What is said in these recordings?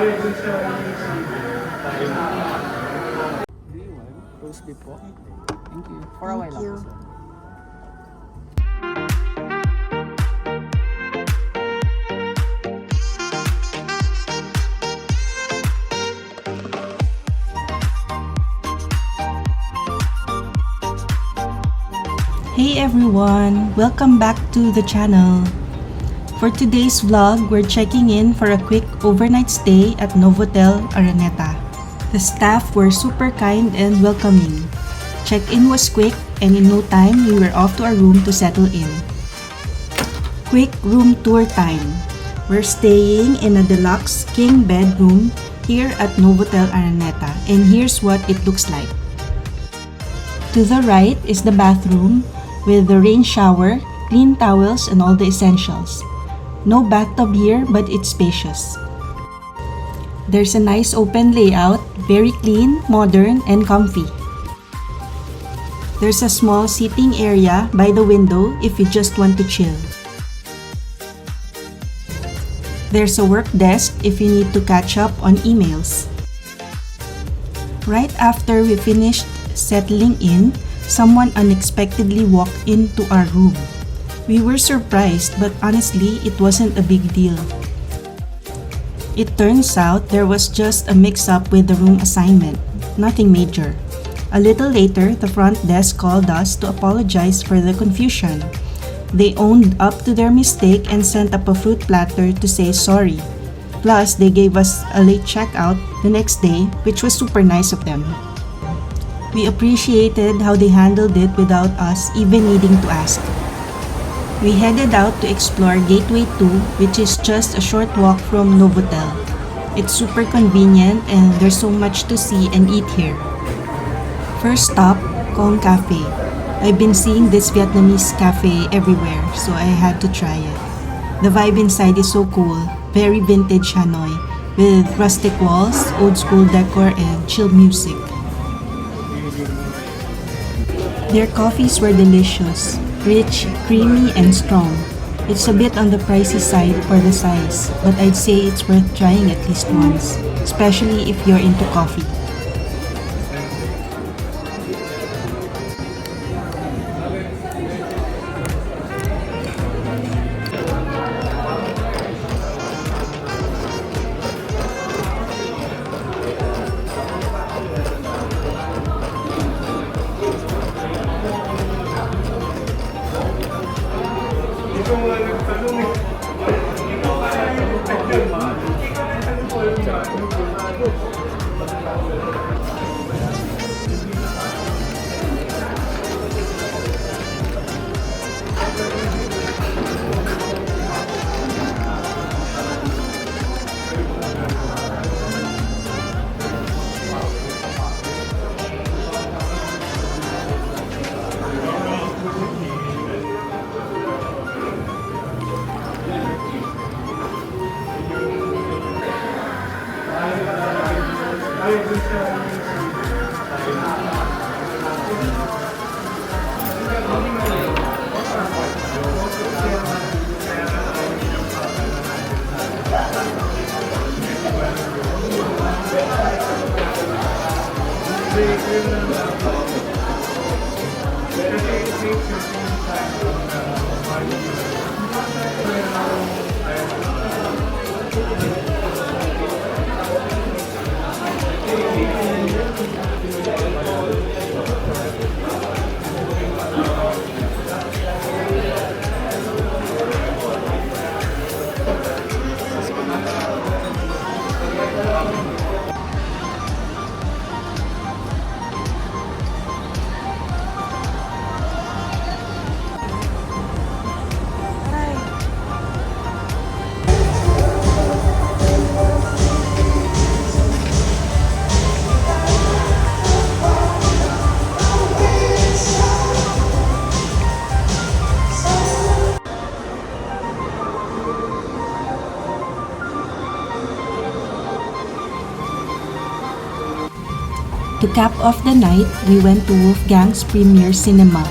Roast beef po. Thank you. For a while Thank you. lang, sir. Hey everyone! Welcome back to the channel. For today's vlog, we're checking in for a quick overnight stay at Novotel, Araneta. The staff were super kind and welcoming. Check-in was quick and in no time we were off to our room to settle in. Quick room tour time. We're staying in a deluxe king bedroom here at Novotel Araneta and here's what it looks like. To the right is the bathroom with the rain shower, clean towels, and all the essentials. No bathtub here, but it's spacious. There's a nice open layout, very clean, modern, and comfy. There's a small seating area by the window if you just want to chill. There's a work desk if you need to catch up on emails. Right after we finished settling in, someone unexpectedly walked into our room. We were surprised, but honestly, it wasn't a big deal. It turns out there was just a mix-up with the room assignment, nothing major. A little later, the front desk called us to apologize for the confusion. They owned up to their mistake and sent up a fruit platter to say sorry. Plus, they gave us a late checkout the next day, which was super nice of them. We appreciated how they handled it without us even needing to ask. We headed out to explore Gateway 2, which is just a short walk from Novotel. It's super convenient and there's so much to see and eat here. First stop, Cong Caphe. I've been seeing this Vietnamese cafe everywhere, so I had to try it. The vibe inside is so cool, very vintage Hanoi, with rustic walls, old school decor, and chill music. Their coffees were delicious, rich, creamy, and strong. It's a bit on the pricey side for the size, but I'd say it's worth trying at least once, especially if you're into coffee. To cap off the night, we went to Wolfgang's premiere cinema.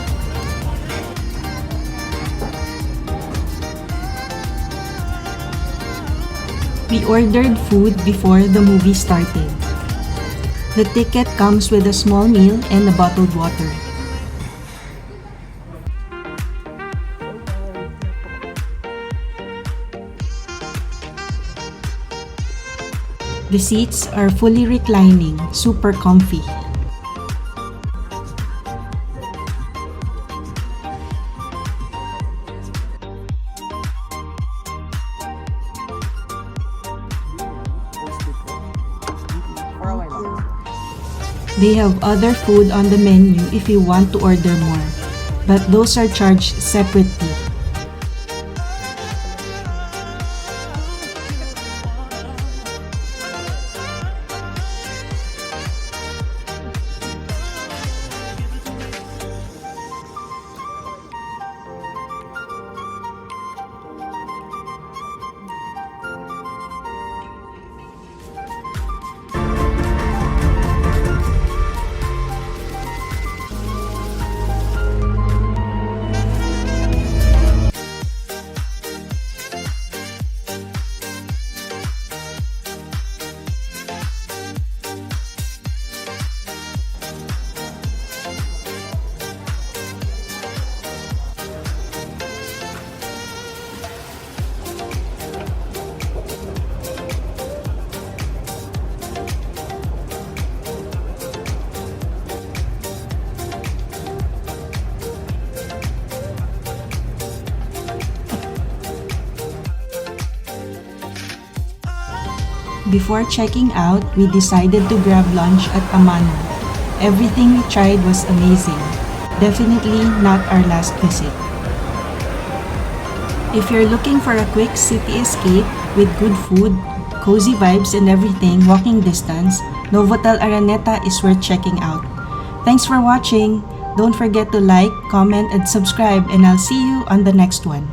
We ordered food before the movie started. The ticket comes with a small meal and a bottled water. The seats are fully reclining, super comfy. They have other food on the menu if you want to order more, but those are charged separately. Before checking out, we decided to grab lunch at Mano. Everything we tried was amazing. Definitely not our last visit. If you're looking for a quick city escape with good food, cozy vibes and everything walking distance, Novotel Araneta is worth checking out. Thanks for watching. Don't forget to like, comment, and subscribe, and I'll see you on the next one.